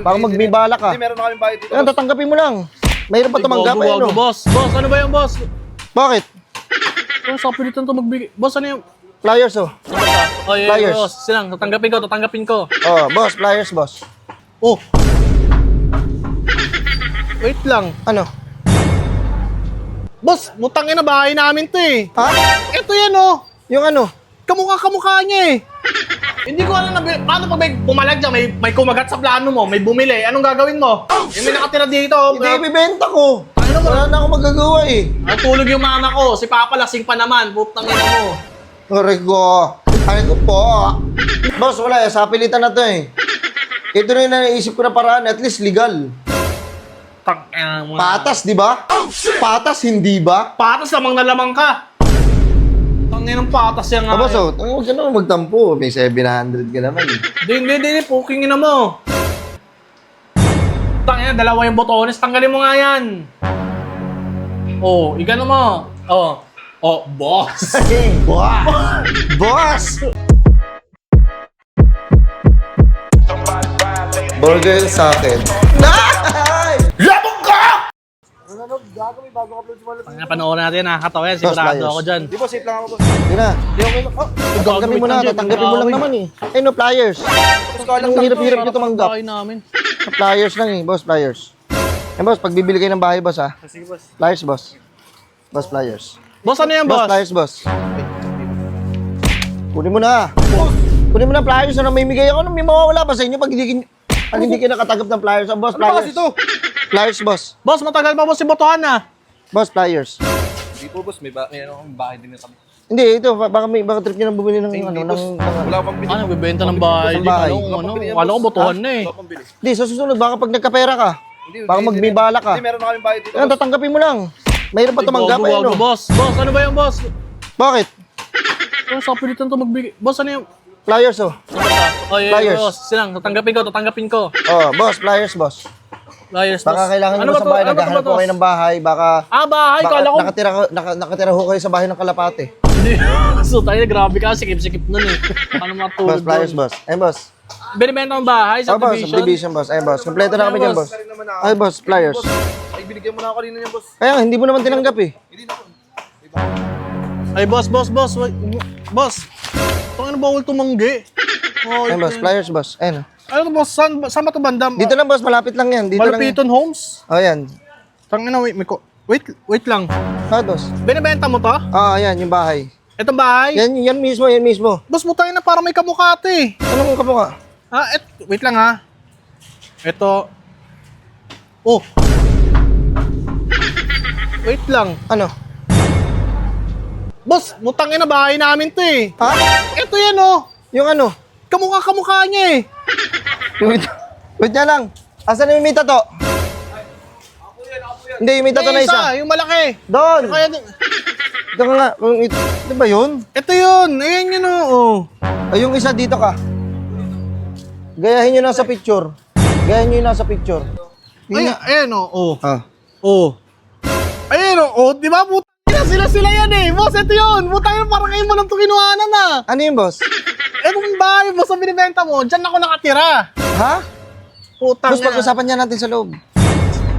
Baka magbibala ka. Hindi, meron na kami bayad dito. Yan, tatanggapin mo lang. Mahirap pa tumanggap eh, no? Boss. Boss, ano ba yung boss? Bakit? Boss, sa pilitan to magbigay. Boss, ano yung... Flyers, oh. Oh, yeah, Flyers. boss. Silang, tatanggapin ko. Oh, boss, flyers, boss. Oh. Wait lang. Ano? Boss, mutangin na bahay namin to eh. Ha? Ito yan oh. Yung ano? Kamukha niya eh. Hindi ko alam na paano pag may bumalag dyan, may kumagat sa plano mo, may bumili. Anong gagawin mo? Yung may nakatira dito. Hindi, ibibenta ko. Ano mo? Wala na akong magagawa eh. Natulog yung mama ko. Si Papa lasing pa naman. Putang ina mo. Origo. Ay ko po. Boss, wala eh. Sa pilitan na to eh. Ito na yung naisip ko na paraan. At least legal. Tang mo. Patas, di ba? Patas, hindi ba? Patas lamang na lamang ka. Tangin ng patas yan nga. Boss, oh, huwag ka naman magtampo. May 700 ka naman. Hindi. Puking ina mo. Tangin na, dalawa yung botones. Tanggalin mo nga yan. Oh, igano mo. Oh, boss. Hey, boss! Boss! Burger sa akin. Labog ka! Ano, gagawin bago upload si Malapit. Tangin, panoorin natin. Nakakatawa yan. Sigurado Flyers. ako dyan. Di ba, safe lang ako, boss. Hindi na. Di, okay lang. Oh, Tatanggapin mo na. Tatanggapin mo lang naman eh. Ay no, flyers. boss, kalang Ang hirap-hirap nyo tumanggap. Bahay namin. Flyers lang eh, boss, flyers. Eh boss, pag bibili kayo ng bahay, boss ha. Sige, boss. Flyers, boss. Boss, flyers. Boss, ano yan, Boss, boss? flyers, boss. Kunin mo na. Kunin mo na flyers na mamimigay ako. May mawawala ba sa inyo pag hindi kayo nakatanggap ng flyers? Oh, boss, Ano ba flyers. kasi ito? Flyers, boss. Boss, matagal pa boss si Botohan na. Boss, flyers. Hindi po, boss. May bahay din na kami. Hindi, ito, baka trip nyo nang bumili ng Hindi, ano, boss. Wala pang bili. Ano, nagbibenta ng bahay. Ng bahay. Wala ko Botohan na eh. Wala pang bili. Hindi, sa susunod, baka pag nagkapera ka, baka magbibala ka. Hindi, meron na kami bayad dito. Yan, tatanggapin mo lang. Mahirap pa tumanggap eh, no? Boss. Boss, ano ba yung boss? Bakit? Boss, sa pilitan to magbigay. Boss, ano yung... Flyers, oh. Oh, yeah, Flyers. boss. Silang, tatanggapin ko. Oh, boss, flyers, boss. Flyers, boss. Baka kailangan nyo Ano ba sa bahay, Ano ba naghahanap to, po kayo ng bahay, baka bahay. Kala ko... nakatira ho kayo sa bahay ng Kalapate. Hindi. So, tayo, grabe ka. Sikip-sikip nun eh. Paano matulog Boss, flyers, doon? boss. Ay, boss. Binibenta ng bahay sa Oh, boss, division. subdivision, boss. Ay, boss. Kompleto na kami dyan, boss. Rin naman ako. Ay, boss, flyers. Ay, binigyan mo na ako kanina niyan, boss. Kaya nga, hindi mo naman tinanggap eh. Hindi na po. Ay, boss. Wait, boss. Ano bawal tumanggi? Oh, Ay, boss, flyers, boss. Ayun. ano boss? Saan ba ito bandam? Dito lang, boss. Malapit lang yan. Dito lang. Malapiton Homes? Oh, yan. Tangina, wait lang. Ah, boss. Binibenta mo to? Ah, yan, yung bahay. Itong bahay? Yan mismo, yan mismo. Boss, mutangin na parang may kamukha ito eh. Anong kamukha? Wait lang ha. Ito. Oh. Wait lang. Ano? Boss, mutangin na bahay namin to eh. Ha? Ito yan oh. Yung ano? Kamukha niya eh. Wait na lang. Asan yung mita to? Hindi, yung mita to na isa. Yung malaki. Doon. Kaya, Ito nga. Ito ba yun? ito yun. Ayan yun oh. Ay, yung isa dito ka. Gayahin nyo na sa picture. Gayahin nyo na sa picture. Ay, ayan oh. Ah. Oh. Ayan oh. Di ba? Putang sila yan eh. Boss, ito yun. Putang parang kayo mo lang ito kinuhanan na. Ano yung boss? Etong bahay, boss, ang binibenta mo. Diyan ako nakatira. Ha? Putang Boss, pag-usapan niya natin sa loob.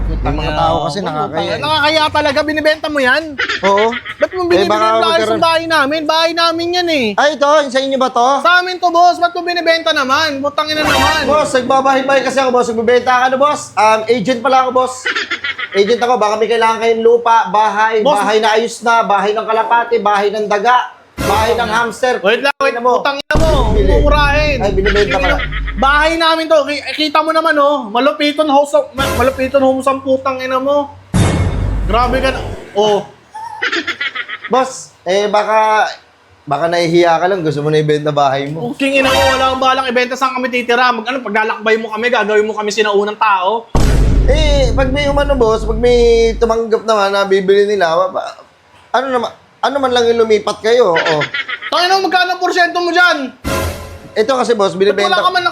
Yung mga tao kasi nakakaya. Nakakaya talaga. Binibenta mo yan. Oo. Ba't mo binibigay baka yung bahay sa magkaroon- bahay namin? Bahay namin yan eh. Ay, ito. Sa inyo ba to? Sa amin to, boss. Ba't mo binibenta naman? Putangin na naman. Boss, nagbabahay-bahay kasi ako, boss. Nagbibenta ka na, boss. Agent pala ako, boss. Agent ako. Baka may kailangan kayong lupa, bahay, Boss. bahay na ayos na, bahay ng kalapate, bahay ng daga, bahay ng hamster. Wait lang, wait. Tingnan mo. Putangin na mo. Bili. Umurahin. Ay, binibenta pala. Bahay namin to. Kita mo naman oh. Malupiton homes ang putang ina mo. Grabe ka na. Oh. Boss, baka nahihiya ka lang. Gusto mo na ibenta bahay mo. King ina mo, wala kang balang ibenta saan kami titira. Paglalakbay mo kami, gagawin mo kami sinaunang tao. Pag may umano, boss, pag may tumanggap naman na bibili nila, ano man lang yung lumipat kayo. Oh. Tangin na, magkano porsyento mo dyan? ito kasi boss, Ba't binibenta. wala ka man na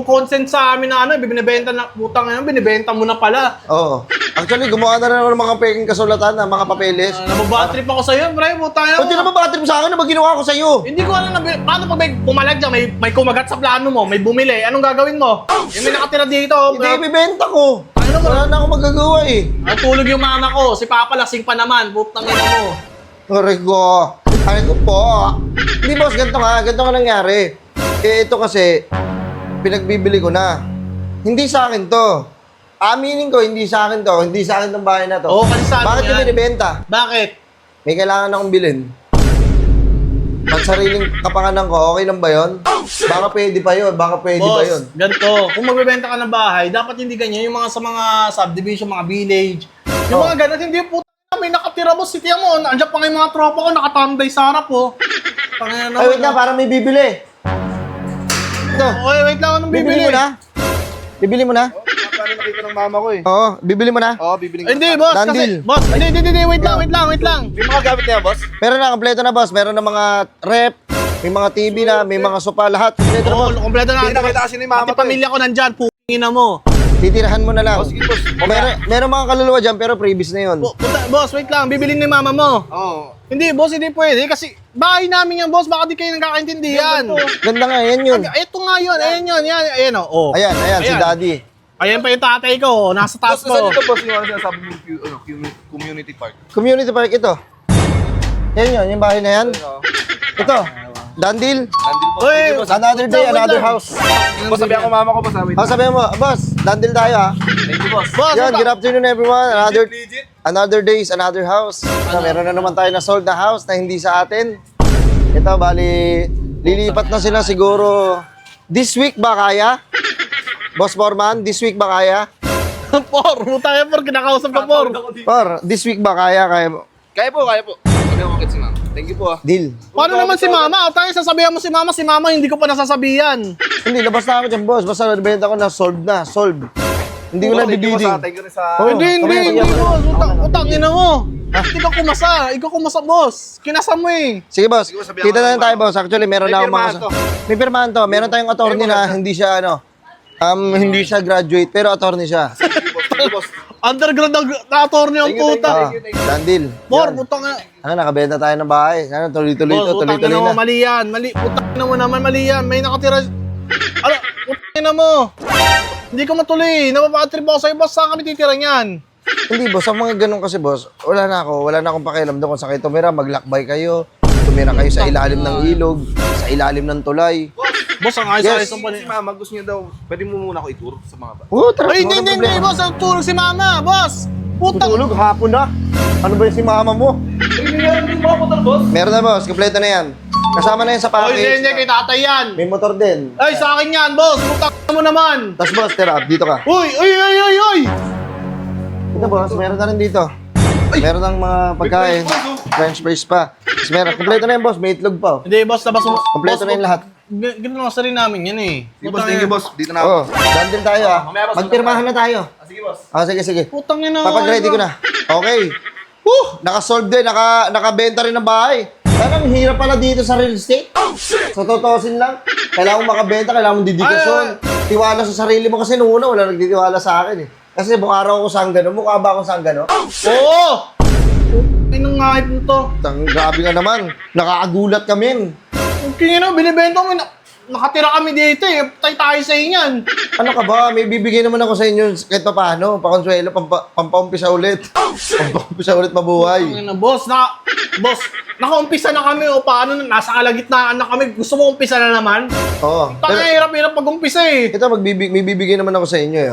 consent sa amin na binibenta na putang ina, binibenta mo na pala. Oo. Actually, gumawa na rin ako ng mga peking kasulatan na mga papeles. Nababatrip ako sa'yo, pre, putang ina Ba't di naman battery mo sa akin na ginawa ko sa'yo? Hindi ko alam na, paano pag may pumalag dyan, may kumagat sa plano mo, may bumili, anong gagawin mo? Yung may nakatira dito, Hindi, ibibenta ko. Ano ba? Wala na akong magagawa eh. ang tulog yung mama ko, si Papa lasing pa naman, putang ina mo. Rico, ay ko po. Hindi boss, ganito nga nangyari. Eh ito kasi, pinagbibili ko na. Hindi sa akin to. Aminin ko, hindi sa akin to. Hindi sa akin tong bahay na to. Oo, kasi sa akin Bakit ko yan. binibenta? Bakit? May kailangan akong bilhin. Pag sariling kapanganan ko, okay lang ba yun? Baka pwede pa yun, baka pwede ba yun? Boss, ganito, kung magbebenta ka ng bahay, dapat hindi ganyan, yung mga sa mga subdivision, mga village, yung Oh. mga ganun, hindi po may nakatira mo, sitiya mo, andyan pa nga yung mga tropa ko, nakatambay sa harap po. Pangina Ay, wait na, parang may bibili. Ito, Oy, wait lang, anong bibili bibili? mo na? Bibili mo na? Paano nakita ng mama ko eh? Oo, bibili mo na? Oo, bibiling Hindi, boss, Done kasi, deal. boss, hindi, wait lang. May mga gamit na yan, boss? Meron na, kompleto na boss. Meron na mga rep, may mga TV na, may mga sopa, lahat. Kompleto na Oo, boss. kompleto na. Hindi nakita kasi ni mama Pati to eh. pamilya ko nandyan, pungina mo. Titirahan mo na lang. Oh, sige, boss. Meron mga kaluluwa dyan, pero previous na yun. Boss, wait lang, bibilin ni mama mo. Oo. Hindi, boss, hindi pwede, kasi bahay namin yan, boss, baka di kayo nagkakaintindihan. Ganda nga, yan yun. Ito nga yun, ayan o. Ayan, si Daddy. Ayan pa yung tatay ko, nasa taas Boss, saan mo. ito, boss, yung ano sinasabi mo, community park? Community park ito. Yan yun, yung bahay na yan. Ito, Dandil. Nandil po. Uy, Sige, boss. Another day, Wait another lang. house. Boss, sabihan ko mama ko, boss. Wait. Oh, sabihin mo, boss, Dandil tayo ha. Thank you, boss. Boss, Yan, ito. good afternoon everyone. Legit. Another day is another house. Meron na naman tayo na sold na house na hindi sa atin. Ito, bali, lilipat na sila siguro. This week ba kaya? Boss Foreman, this week ba kaya? Por, kinakausap ka, Por. Or, this week ba kaya? Kaya po. Sabihan ko kit si mama. Thank you po, ah. Deal. Paano naman si Mama? O tayo, sasabihan mo si Mama, hindi ko pa nasasabihan. Hindi, labas na ako dyan, boss. Basta nabenta ko na, solved. Hindi ko na Thank you, boss, bibiding. ah. Thank you rin sa... Oh, Hindi, boss. Utangin na mo. Ikaw kumasa, boss. Kinasa mo eh. Sige, boss. Sige, boss, sabihan Kita ko na ng lang tayo, mama. boss. Actually, meron May na akong pirmahan mga... to. May pirmahan to. Meron tayong attorney na hindi siya, hindi siya graduate, pero attorney siya. Thank you, boss. Underground na attorney ang Thank you, puta. Ah, Thank you. Dandil. Por, Yan. putang na. Nakabenta tayo ng bahay. Tuloy-tuloy Boss, to, utangin tuloy-tuloy na mo, na. mali yan. Utangin mo naman, mali yan. May nakatira. Utangin na mo. Hindi ko matuloy. Napapatrip ako sa'yo, boss. Saan kami titira niyan? Hindi, boss. Ang mga ganun kasi, boss, wala na akong pakialam doon kung saan kayo tumira. Maglakbay kayo. Tumira kayo sa ilalim ng ilog, sa ilalim ng tulay. Boss, ang ayos-ayos ng Si mama, gusto niya daw, pwede mo muna ako i-tour sa mga ba? Tara, Ay, walang hindi, problema. boss. Ang tulog si Mama, boss. Putang. Tutulog, hapon na. Ano ba yung si mama mo? Hindi mo ako boss. Meron na, boss. Kompleto na yan. Kasama na yan sa Oy, hindi, package. kay tatay yan. May motor din. Ay, sa akin yan, boss. Putang mo naman. Tapos, boss, tira, dito ka. Uy. Ito, boss, meron na rin dito. Meron ng mga pagkain. French fries pa. Tapos meron. Kompleto na yan, boss. May itlog pa. Oh. Hindi, boss, labas mo. Kompleto na yung lahat. Ganun lang sa rin namin yan eh. Sige, boss. Thank you, boss. Dito na ako. Oo. Dandil tayo, ah. Mamaya, boss. Magpirmahan na tayo. Sige, boss. Sige. Putang ina. Papag-ready ko na. Okay. Naka-solve din. Nakabenta rin ng bahay. Parang hirap pala dito sa real estate. Sa totosin lang. Kailangan mo makabenta, kailangan mo dedikasyon. Tiwala sa sarili mo kasi nung una, wala nagtitiwala sa akin eh. Kasi buong araw ako sanggano. Mukha ba akong sanggano? Oo. Inang ngahit mo to. Grabe nga naman. Nakakagulat kami. Kaya na, binibenta mo. Nakatira kami dito eh. Tayo sa inyan. Ano ka ba? May bibigyan naman ako sa inyo kahit pa paano. Pakonsuelo, pampaumpisa ulit. Pampaumpisa ulit mabuhay. Ang ina, boss, nakaumpisa na kami o paano, nasa kalagitnaan na kami. Gusto mo umpisa na naman? Oo. Tanga, Pero hirap pag-umpisa eh. ito, may bibigyan naman ako sa inyo. Eh.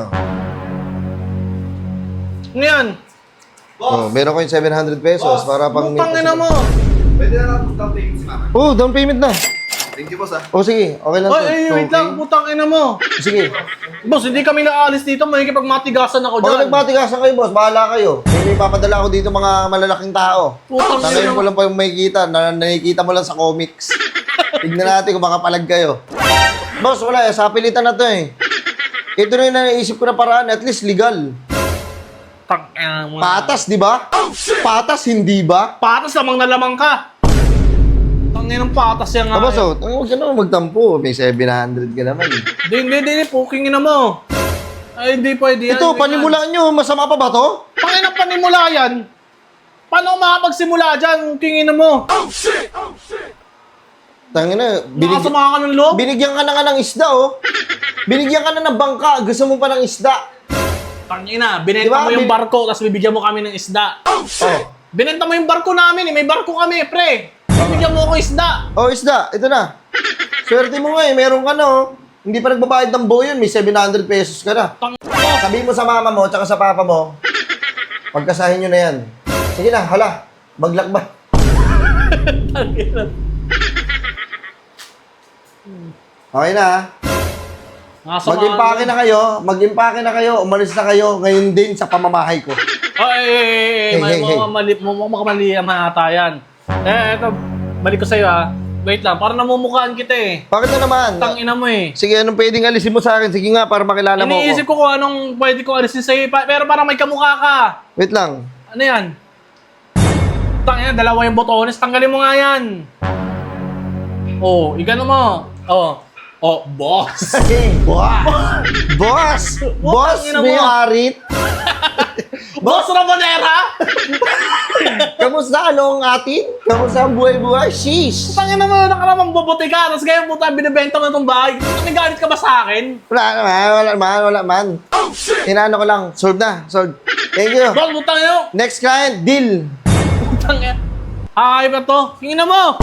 Ano yan? Oh, meron ko yung 700 pesos para pang... Putang ina mo. Pwede na lang down payment si mama. Oh, down payment na. Thank you, boss, ah. Oh, sige. Okay lang to. Wait lang, putang ina mo. Sige. Boss, hindi kami naalis dito. Makikipagmatigasan ako Pag dyan. nagmatigasan kayo, boss, bahala kayo. May papadala ako dito mga malalaking tao. Putang Sa ina ngayon mo. ko lang pa yung makikita. Nakikita mo lang sa comics. Tignan natin kung makapalag kayo. Boss, wala eh. Sa pilitan na to eh. Ito na yung naisip ko na paraan. At least legal. Tang ina mo. Patas, di ba? Patas, hindi ba? Patas lamang na lamang ka. Tang Tangin ng patas yan nga. Tapos, huwag ka naman magtampo. May 700 ka naman. Hindi, puking ina mo. Ay, hindi pwede yan. Ito, panimula nyo. Masama pa ba to? Tangin ang panimula yan. Paano ako makapagsimula dyan? Kingin mo. Tangin na, Nakasama ka ng loob? binigyan ka na nga ng isda, oh. Binigyan ka na ng bangka. Gusto mo pa ng isda. Tangin na, binenta Diba? mo yung barko, tapos bibigyan mo kami ng isda. Oh. Binenta mo yung barko namin eh. May barko kami, pre. Bibigyan mo ako isda. Oh, isda. Ito na. Swerte mo nga eh. Meron ka na, oh. Hindi pa nagbabayad ng buo yun. May 700 pesos ka na. Tangin mo. Sabihin mo sa mama mo, tsaka sa papa mo, pagkasahin nyo na yan. Sige na, hala. Maglakbay. Tangin na. Okay na, ha? Nakasama Mag-impake na kayo. Mag-impake na kayo. Umalis na kayo. Ngayon din sa pamamahay ko. Ay, Hey. makamali ang ata yan. Eto, balik ko sa'yo ha. Wait lang, parang namumukhaan kita eh. Bakit na naman? Tangina mo eh. Sige, anong pwedeng alisin mo sa akin? Sige nga, para makilala mo Iniisip ako. ko kung anong pwede kong alisin sa'yo, pero parang may kamukha ka. Wait lang. Ano yan? Tangina, dalawa yung botones, tanggalin mo nga yan. Oh, igano mo. Oh, boss. Hey, boss! Boss! Boss, Tangina mo. may arit. Boss Ramonera? Kamusta? Ano ang atin? Kamusta ang buhay-buhay? Sheesh! Tangina mo, nakaramang bobote ka, tapos ngayon puta, binibenta mo itong bahay. May galit ka ba sa akin? Wala naman. Tinano ko lang. Solve na. Solve. Thank you. Boss, putang ino. Next client, deal. Putang ino. Ay ba to? Tingnan mo!